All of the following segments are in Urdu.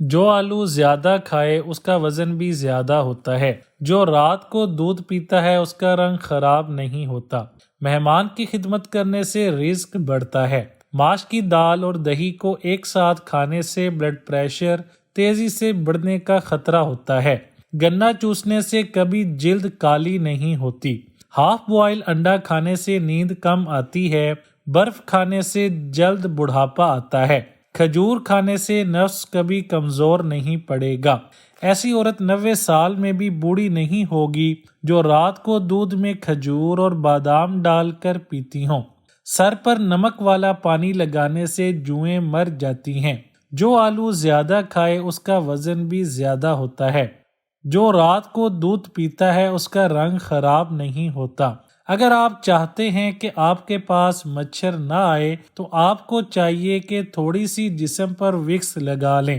جو آلو زیادہ کھائے اس کا وزن بھی زیادہ ہوتا ہے۔ جو رات کو دودھ پیتا ہے اس کا رنگ خراب نہیں ہوتا۔ مہمان کی خدمت کرنے سے رزق بڑھتا ہے۔ ماش کی دال اور دہی کو ایک ساتھ کھانے سے بلڈ پریشر تیزی سے بڑھنے کا خطرہ ہوتا ہے۔ گنا چوسنے سے کبھی جلد کالی نہیں ہوتی۔ ہاف بوائل انڈا کھانے سے نیند کم آتی ہے۔ برف کھانے سے جلد بڑھاپا آتا ہے۔ کھجور کھانے سے نفس کبھی کمزور نہیں پڑے گا۔ ایسی عورت 90 سال میں بھی بوڑھی نہیں ہوگی جو رات کو دودھ میں کھجور اور بادام ڈال کر پیتی ہوں۔ سر پر نمک والا پانی لگانے سے جوئیں مر جاتی ہیں۔ جو آلو زیادہ کھائے اس کا وزن بھی زیادہ ہوتا ہے۔ جو رات کو دودھ پیتا ہے اس کا رنگ خراب نہیں ہوتا۔ اگر آپ چاہتے ہیں کہ آپ کے پاس مچھر نہ آئے تو آپ کو چاہیے کہ تھوڑی سی جسم پر وکس لگا لیں۔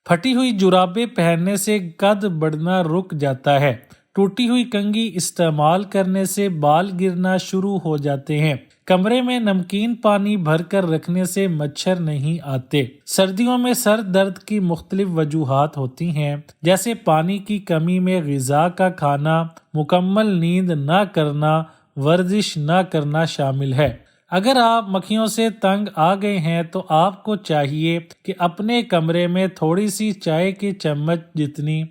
پھٹی ہوئی جرابیں پہننے سے قد بڑھنا رک جاتا ہے۔ ٹوٹی ہوئی کنگھی استعمال کرنے سے بال گرنا شروع ہو جاتے ہیں۔ کمرے میں نمکین پانی بھر کر رکھنے سے مچھر نہیں آتے۔ سردیوں میں سر درد کی مختلف وجوہات ہوتی ہیں، جیسے پانی کی کمی میں غذا کا کھانا، مکمل نیند نہ کرنا، ورزش نہ کرنا شامل ہے۔ اگر آپ مکھیوں سے تنگ آ گئے ہیں تو آپ کو چاہیے کہ اپنے کمرے میں تھوڑی سی چائے کے چمچ جتنی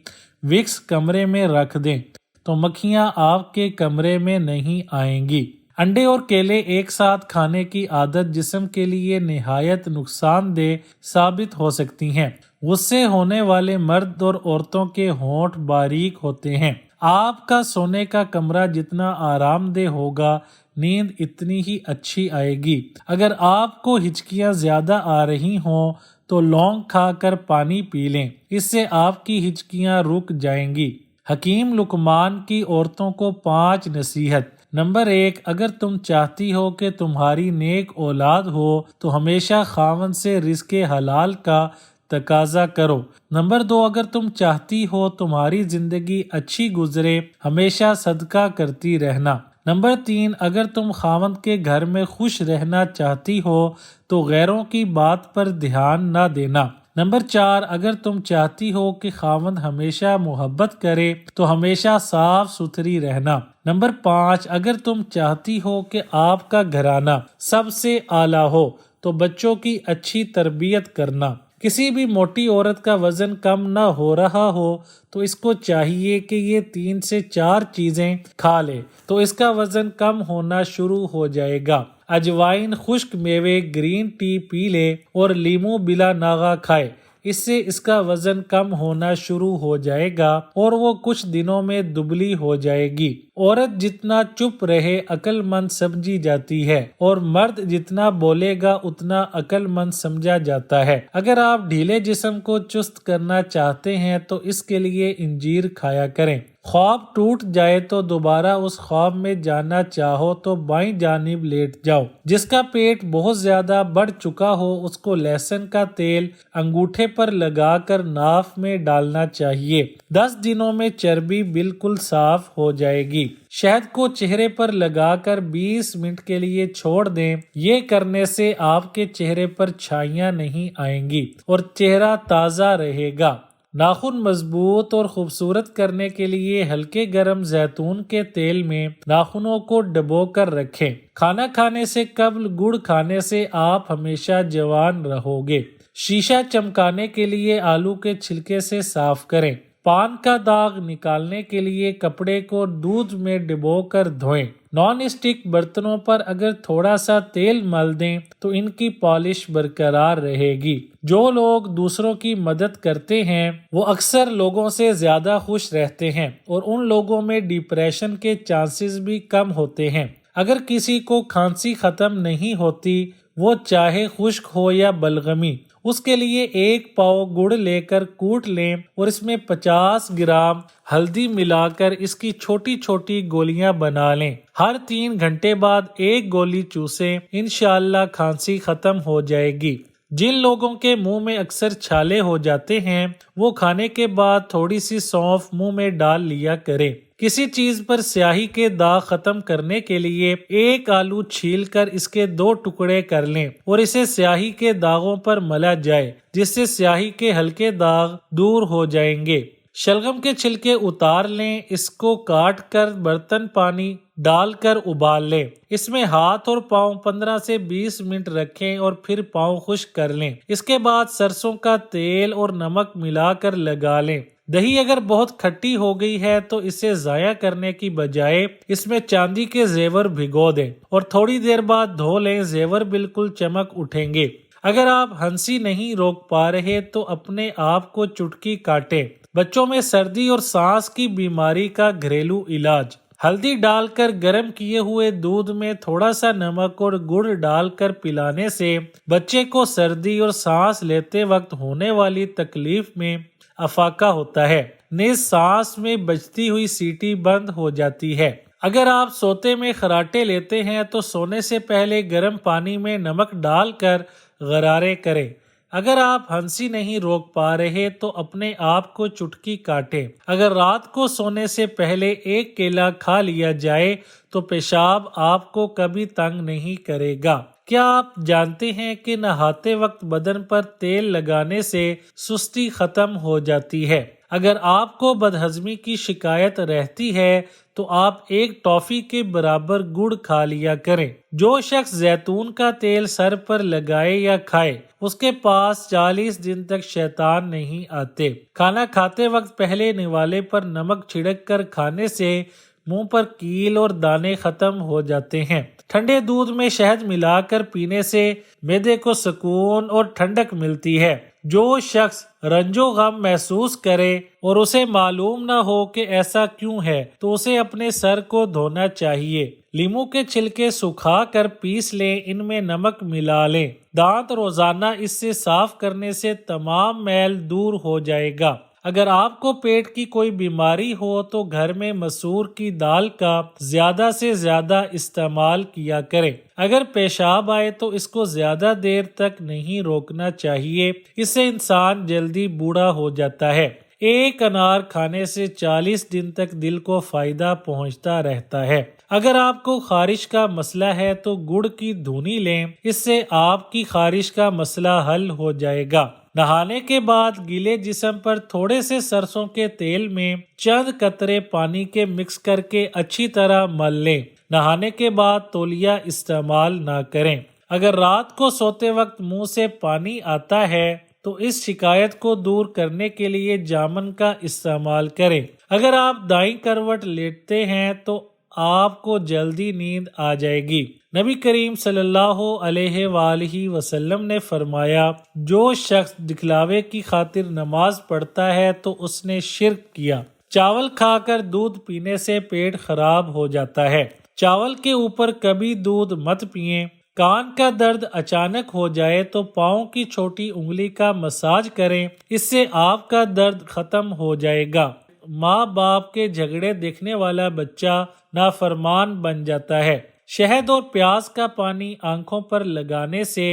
وکس کمرے میں رکھ دیں تو مکھیاں آپ کے کمرے میں نہیں آئیں گی۔ انڈے اور کیلے ایک ساتھ کھانے کی عادت جسم کے لیے نہایت نقصان دہ ثابت ہو سکتی ہیں۔ غصے ہونے والے مرد اور عورتوں کے ہونٹ باریک ہوتے ہیں۔ آپ کا سونے کا کمرہ جتنا آرام دہ ہوگا نیند اتنی ہی اچھی آئے گی۔ اگر آپ کو ہچکیاں زیادہ آ رہی ہوں تو لونگ کھا کر پانی پی لیں، اس سے آپ کی ہچکیاں رک جائیں گی۔ حکیم لقمان کی عورتوں کو 5 نصیحت۔ نمبر 1، اگر تم چاہتی ہو کہ تمہاری نیک اولاد ہو تو ہمیشہ خاوند سے رزق حلال کا تقاضا کرو۔ نمبر 2، اگر تم چاہتی ہو تمہاری زندگی اچھی گزرے ہمیشہ صدقہ کرتی رہنا۔ نمبر 3، اگر تم خاوند کے گھر میں خوش رہنا چاہتی ہو تو غیروں کی بات پر دھیان نہ دینا۔ نمبر 4، اگر تم چاہتی ہو کہ خاوند ہمیشہ محبت کرے تو ہمیشہ صاف ستھری رہنا۔ نمبر 5، اگر تم چاہتی ہو کہ آپ کا گھرانہ سب سے اعلیٰ ہو تو بچوں کی اچھی تربیت کرنا۔ کسی بھی موٹی عورت کا وزن کم نہ ہو رہا ہو تو اس کو چاہیے کہ یہ 3 سے 4 چیزیں کھا لے تو اس کا وزن کم ہونا شروع ہو جائے گا۔ اجوائن، خشک میوے، گرین ٹی پی لے اور لیموں بلا ناغہ کھائے، اس سے اس کا وزن کم ہونا شروع ہو جائے گا اور وہ کچھ دنوں میں دبلی ہو جائے گی۔ عورت جتنا چپ رہے عقل مند سمجھی جاتی ہے اور مرد جتنا بولے گا اتنا عقل مند سمجھا جاتا ہے۔ اگر آپ ڈھیلے جسم کو چست کرنا چاہتے ہیں تو اس کے لیے انجیر کھایا کریں۔ خواب ٹوٹ جائے تو دوبارہ اس خواب میں جانا چاہو تو بائیں جانب لیٹ جاؤ۔ جس کا پیٹ بہت زیادہ بڑھ چکا ہو اس کو لہسن کا تیل انگوٹھے پر لگا کر ناف میں ڈالنا چاہیے۔ 10 دنوں میں چربی بالکل صاف ہو جائے گی۔ شہد کو چہرے پر لگا کر 20 منٹ کے لیے چھوڑ دیں۔ یہ کرنے سے آپ کے چہرے پر چھائیاں نہیں آئیں گی اور چہرہ تازہ رہے گا۔ ناخن مضبوط اور خوبصورت کرنے کے لیے ہلکے گرم زیتون کے تیل میں ناخنوں کو ڈبو کر رکھیں۔ کھانا کھانے سے قبل گڑ کھانے سے آپ ہمیشہ جوان رہو گے۔ شیشہ چمکانے کے لیے آلو کے چھلکے سے صاف کریں۔ پان کا داغ نکالنے کے لیے کپڑے کو دودھ میں ڈبو کر دھوئیں۔ نان اسٹک برتنوں پر اگر تھوڑا سا تیل مل دیں تو ان کی پالش برقرار رہے گی۔ جو لوگ دوسروں کی مدد کرتے ہیں وہ اکثر لوگوں سے زیادہ خوش رہتے ہیں اور ان لوگوں میں ڈپریشن کے چانسز بھی کم ہوتے ہیں۔ اگر کسی کو کھانسی ختم نہیں ہوتی وہ چاہے خشک ہو یا بلغمی، اس کے لیے 1 پاؤ گڑ لے کر کوٹ لیں اور اس میں 50 گرام ہلدی ملا کر اس کی چھوٹی چھوٹی گولیاں بنا لیں۔ ہر 3 گھنٹے بعد 1 گولی چوسیں، انشاءاللہ کھانسی ختم ہو جائے گی۔ جن لوگوں کے منہ میں اکثر چھالے ہو جاتے ہیں وہ کھانے کے بعد تھوڑی سی سونف منہ میں ڈال لیا کریں۔ کسی چیز پر سیاہی کے داغ ختم کرنے کے لیے ایک آلو چھیل کر اس کے 2 ٹکڑے کر لیں اور اسے سیاہی کے داغوں پر ملا جائے، جس سے سیاہی کے ہلکے داغ دور ہو جائیں گے۔ شلغم کے چھلکے اتار لیں، اس کو کاٹ کر برتن پانی ڈال کر ابال لیں، اس میں ہاتھ اور پاؤں 15 سے 20 منٹ رکھیں اور پھر پاؤں خشک کر لیں۔ اس کے بعد سرسوں کا تیل اور نمک ملا کر لگا لیں۔ دہی اگر بہت کھٹی ہو گئی ہے تو اسے ضائع کرنے کی بجائے اس میں چاندی کے زیور بھگو دیں اور تھوڑی دیر بعد دھو لیں، زیور بالکل چمک اٹھیں گے۔ اگر آپ ہنسی نہیں روک پا رہے تو اپنے آپ کو چٹکی کاٹیں۔ بچوں میں سردی اور سانس کی بیماری کا گھریلو علاج: ہلدی ڈال کر گرم کیے ہوئے دودھ میں تھوڑا سا نمک اور گڑ ڈال کر پلانے سے بچے کو سردی اور سانس لیتے وقت ہونے والی تکلیف میں افاقہ ہوتا ہے، نیز سانس میں بجتی ہوئی سیٹی بند ہو جاتی ہے۔ اگر آپ سوتے میں خراٹے لیتے ہیں تو سونے سے پہلے گرم پانی میں نمک ڈال کر غرارے کریں۔ اگر آپ ہنسی نہیں روک پا رہے تو اپنے آپ کو چٹکی کاٹیں۔ اگر رات کو سونے سے پہلے 1 کیلا کھا لیا جائے تو پیشاب آپ کو کبھی تنگ نہیں کرے گا۔ کیا آپ جانتے ہیں کہ نہاتے وقت بدن پر تیل لگانے سے سستی ختم ہو جاتی ہے؟ اگر آپ کو بدہضمی کی شکایت رہتی ہے تو آپ 1 ٹافی کے برابر گڑ کھا لیا کریں۔ جو شخص زیتون کا تیل سر پر لگائے یا کھائے اس کے پاس 40 دن تک شیطان نہیں آتے۔ کھانا کھاتے وقت پہلے نوالے پر نمک چھڑک کر کھانے سے منہ پر کیل اور دانے ختم ہو جاتے ہیں۔ ٹھنڈے دودھ میں شہد ملا کر پینے سے معدے کو سکون اور ٹھنڈک ملتی ہے۔ جو شخص رنج و غم محسوس کرے اور اسے معلوم نہ ہو کہ ایسا کیوں ہے تو اسے اپنے سر کو دھونا چاہیے۔ لیموں کے چھلکے سکھا کر پیس لیں، ان میں نمک ملا لیں۔ دانت روزانہ اس سے صاف کرنے سے تمام میل دور ہو جائے گا۔ اگر آپ کو پیٹ کی کوئی بیماری ہو تو گھر میں مسور کی دال کا زیادہ سے زیادہ استعمال کیا کریں۔ اگر پیشاب آئے تو اس کو زیادہ دیر تک نہیں روکنا چاہیے، اس سے انسان جلدی بوڑھا ہو جاتا ہے۔ 1 انار کھانے سے 40 دن تک دل کو فائدہ پہنچتا رہتا ہے۔ اگر آپ کو خارش کا مسئلہ ہے تو گڑ کی دھونی لیں، اس سے آپ کی خارش کا مسئلہ حل ہو جائے گا۔ نہانے کے بعد گیلے جسم پر تھوڑے سے سرسوں کے تیل میں چند قطرے پانی کے مکس کر کے اچھی طرح مل لیں۔ نہانے کے بعد تولیہ استعمال نہ کریں۔ اگر رات کو سوتے وقت منہ سے پانی آتا ہے تو اس شکایت کو دور کرنے کے لیے جامن کا استعمال کریں۔ اگر آپ دائیں کروٹ لیٹتے ہیں تو آپ کو جلدی نیند آ جائے گی۔ نبی کریم صلی اللہ علیہ وآلہ وسلم نے فرمایا، جو شخص دکھلاوے کی خاطر نماز پڑھتا ہے تو اس نے شرک کیا۔ چاول کھا کر دودھ پینے سے پیٹ خراب ہو جاتا ہے۔ چاول کے اوپر کبھی دودھ مت پئیں۔ کان کا درد اچانک ہو جائے تو پاؤں کی چھوٹی انگلی کا مساج کریں، اس سے آپ کا درد ختم ہو جائے گا۔ ماں باپ کے جھگڑے دیکھنے والا بچہ نافرمان بن جاتا ہے۔ شہد اور پیاز کا پانی آنکھوں پر لگانے سے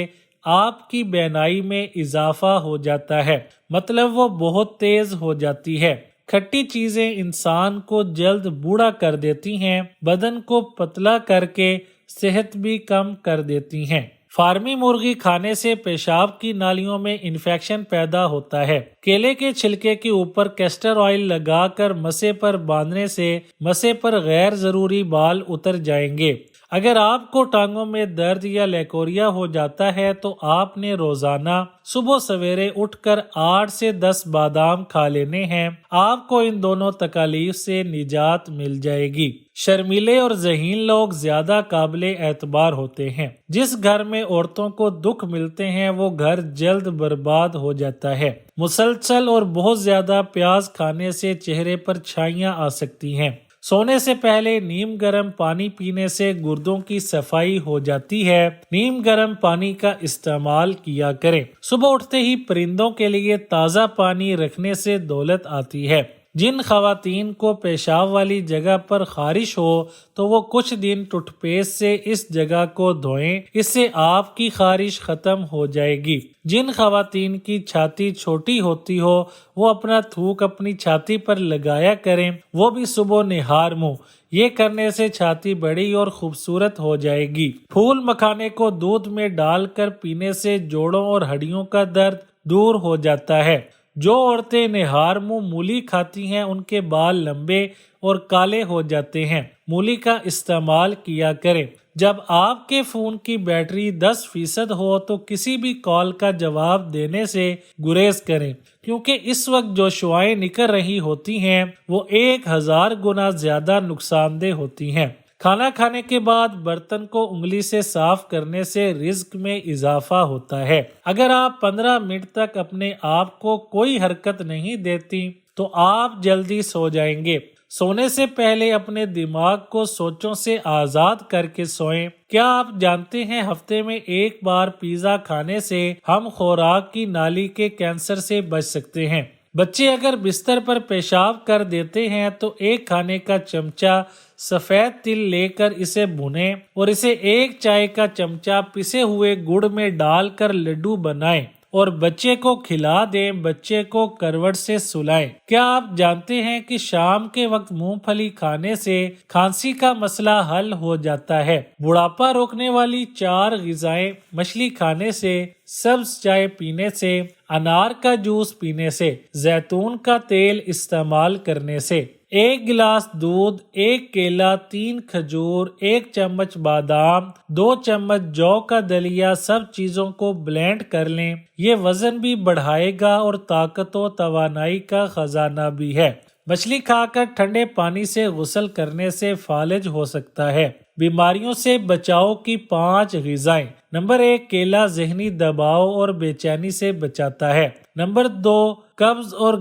آپ کی بینائی میں اضافہ ہو جاتا ہے، مطلب وہ بہت تیز ہو جاتی ہے۔ کھٹی چیزیں انسان کو جلد بوڑھا کر دیتی ہیں، بدن کو پتلا کر کے صحت بھی کم کر دیتی ہیں۔ فارمی مرغی کھانے سے پیشاب کی نالیوں میں انفیکشن پیدا ہوتا ہے۔ کیلے کے چھلکے کے اوپر کیسٹر آئل لگا کر مسے پر باندھنے سے مسے پر غیر ضروری بال اتر جائیں گے۔ اگر آپ کو ٹانگوں میں درد یا لیکوریا ہو جاتا ہے تو آپ نے روزانہ صبح سویرے اٹھ کر 8 سے 10 بادام کھا لینے ہیں۔ آپ کو ان دونوں تکالیف سے نجات مل جائے گی۔ شرمیلے اور ذہین لوگ زیادہ قابل اعتبار ہوتے ہیں۔ جس گھر میں عورتوں کو دکھ ملتے ہیں وہ گھر جلد برباد ہو جاتا ہے۔ مسلسل اور بہت زیادہ پیاز کھانے سے چہرے پر چھائیاں آ سکتی ہیں۔ سونے سے پہلے نیم گرم پانی پینے سے گردوں کی صفائی ہو جاتی ہے۔ نیم گرم پانی کا استعمال کیا کریں۔ صبح اٹھتے ہی پرندوں کے لیے تازہ پانی رکھنے سے دولت آتی ہے۔ جن خواتین کو پیشاب والی جگہ پر خارش ہو تو وہ کچھ دن ٹوتھ پیسٹ سے اس جگہ کو دھوئیں، اس سے آپ کی خارش ختم ہو جائے گی۔ جن خواتین کی چھاتی چھوٹی ہوتی ہو وہ اپنا تھوک اپنی چھاتی پر لگایا کریں، وہ بھی صبح نہار منہ۔ یہ کرنے سے چھاتی بڑی اور خوبصورت ہو جائے گی۔ پھول مکھانے کو دودھ میں ڈال کر پینے سے جوڑوں اور ہڈیوں کا درد دور ہو جاتا ہے۔ جو عورتیں نہار منہ مولی کھاتی ہیں ان کے بال لمبے اور کالے ہو جاتے ہیں۔ مولی کا استعمال کیا کریں۔ جب آپ کے فون کی بیٹری 10% ہو تو کسی بھی کال کا جواب دینے سے گریز کریں، کیونکہ اس وقت جو شعاعیں نکل رہی ہوتی ہیں وہ 1000 گنا زیادہ نقصان دہ ہوتی ہیں۔ کھانا کھانے کے بعد برتن کو انگلی سے صاف کرنے سے رزق میں اضافہ ہوتا ہے۔ اگر آپ 15 منٹ تک اپنے آپ کو کوئی حرکت نہیں دیتی تو آپ جلدی سو جائیں گے۔ سونے سے پہلے اپنے دماغ کو سوچوں سے آزاد کر کے سوئیں۔ کیا آپ جانتے ہیں ہفتے میں ایک بار پیزا کھانے سے ہم خوراک کی نالی کے کینسر سے بچ سکتے ہیں؟ بچے اگر بستر پر پیشاب کر دیتے ہیں تو ایک کھانے کا چمچہ سفید تل لے کر اسے بھونیں اور اسے ایک چائے کا چمچہ پسے ہوئے گڑ میں ڈال کر لڈو بنائیں اور بچے کو کھلا دیں، بچے کو کروٹ سے سلائیں۔ کیا آپ جانتے ہیں کہ شام کے وقت مونگ پھلی کھانے سے کھانسی کا مسئلہ حل ہو جاتا ہے؟ بڑھاپا روکنے والی 4 غذائیں مچھلی کھانے سے، سبز چائے پینے سے، انار کا جوس پینے سے، زیتون کا تیل استعمال کرنے سے۔ 1 گلاس دودھ، 1 کیلا، 3 کھجور، 1 چمچ بادام، 2 چمچ جو کا دلیا، سب چیزوں کو بلینڈ کر لیں۔ یہ وزن بھی بڑھائے گا اور طاقت و توانائی کا خزانہ بھی ہے۔ مچھلی کھا کر ٹھنڈے پانی سے غسل کرنے سے فالج ہو سکتا ہے۔ بیماریوں سے بچاؤ کی 5 غذائیں۔ نمبر 1، کیلا ذہنی دباؤ اور بے چینی سے بچاتا ہے۔ نمبر 2، قبض اور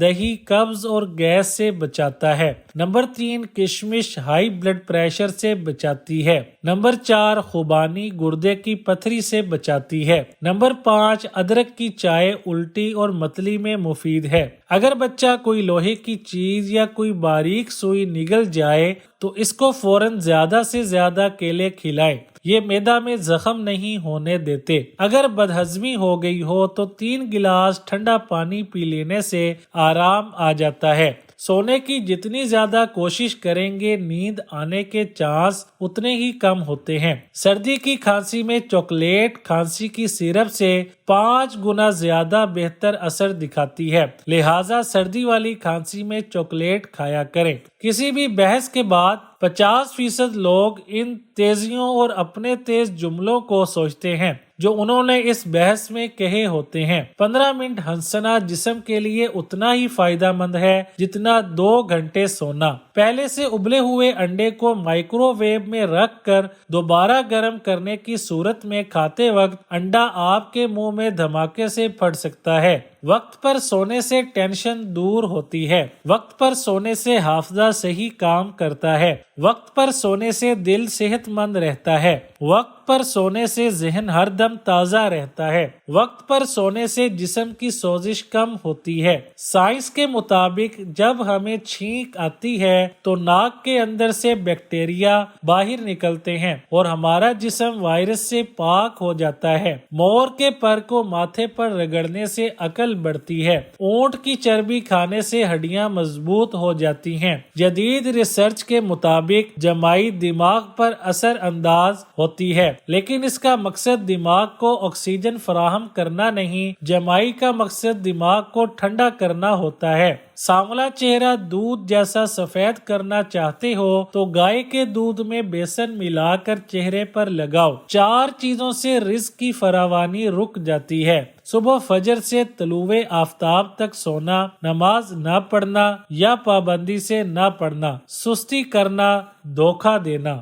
دہی قبض اور گیس سے بچاتا ہے۔ نمبر 3، کشمش ہائی بلڈ پریشر سے بچاتی ہے۔ نمبر 4، خوبانی گردے کی پتھری سے بچاتی ہے۔ نمبر 5، ادرک کی چائے الٹی اور متلی میں مفید ہے۔ اگر بچہ کوئی لوہے کی چیز یا کوئی باریک سوئی نگل جائے تو اس کو فوراً زیادہ سے زیادہ کیلے کھلائیں، یہ معدہ میں زخم نہیں ہونے دیتے۔ اگر بدہضمی ہو گئی ہو تو 3 گلاس ٹھنڈا پانی پی لینے سے آرام آ جاتا ہے۔ سونے کی جتنی زیادہ کوشش کریں گے نیند آنے کے چانس اتنے ہی کم ہوتے ہیں۔ سردی کی کھانسی میں چاکلیٹ کھانسی کی سیرپ سے 5 گنا زیادہ بہتر اثر دکھاتی ہے، لہٰذا سردی والی کھانسی میں چاکلیٹ کھایا کریں۔ کسی بھی بحث کے بعد 50% لوگ ان تیزیوں اور اپنے تیز جملوں کو سوچتے ہیں جو انہوں نے اس بحث میں کہے ہوتے ہیں۔ 15 منٹ ہنسنا جسم کے لیے اتنا ہی فائدہ مند ہے جتنا 2 گھنٹے سونا۔ پہلے سے ابلے ہوئے انڈے کو مائکرو ویو میں رکھ کر دوبارہ گرم کرنے کی صورت میں کھاتے وقت انڈا آپ کے منہ میں دھماکے سے پھٹ سکتا ہے۔ وقت پر سونے سے ٹینشن دور ہوتی ہے۔ وقت پر سونے سے حافظہ صحیح کام کرتا ہے۔ وقت پر سونے سے دل صحت مند رہتا ہے۔ وقت پر سونے سے ذہن ہر دم تازہ رہتا ہے۔ وقت پر سونے سے جسم کی سوزش کم ہوتی ہے۔ سائنس کے مطابق جب ہمیں چھینک آتی ہے تو ناک کے اندر سے بیکٹیریا باہر نکلتے ہیں اور ہمارا جسم وائرس سے پاک ہو جاتا ہے۔ مور کے پر کو ماتھے پر رگڑنے سے عقل بڑھتی ہے۔ اونٹ کی چربی کھانے سے ہڈیاں مضبوط ہو جاتی ہیں۔ جدید ریسرچ کے مطابق جمائی دماغ پر اثر انداز ہوتی ہے، لیکن اس کا مقصد دماغ کو آکسیجن فراہم کرنا نہیں، جمائی کا مقصد دماغ کو ٹھنڈا کرنا ہوتا ہے۔ سانولا چہرہ دودھ جیسا سفید کرنا چاہتے ہو تو گائے کے دودھ میں بیسن ملا کر چہرے پر لگاؤ۔ 4 چیزوں سے رزق کی فراوانی رک جاتی ہے: صبح فجر سے طلوع آفتاب تک سونا، نماز نہ پڑھنا یا پابندی سے نہ پڑھنا، سستی کرنا، دھوکہ دینا۔